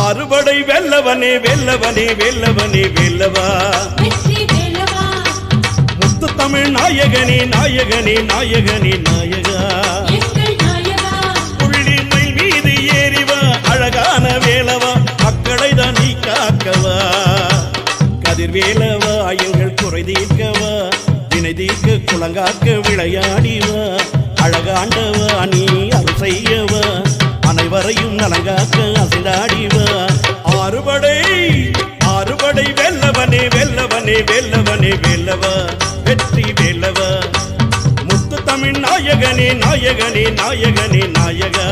ஆறுபடை வெல்லவனே வெல்லவனே வெல்லவனே வெல்லவா முத்து தமிழ் நாயகனே நாயகனே நாயகனே நாயகா புள்ளிமயில் மீது ஏறிவா அழகான வேலவா மக்களை தான் நீ காக்கவா கதிர்வேலவா எங்கள் குறை தீர்க்கவா வினை தீர்க்க குளங்காக்க விளையாடிவா அழகாண்டவா நீ அருள் செய்யவா அனைவரையும் நலங்காக்க அசைந்தாடிவா ஆறுபடை வெல்லவனே வெல்லவனே வெல்லவனே வெல்லவா வெற்றி வெல்லவா முத்து தமிழ் நாயகனே நாயகனே நாயகனே நாயகா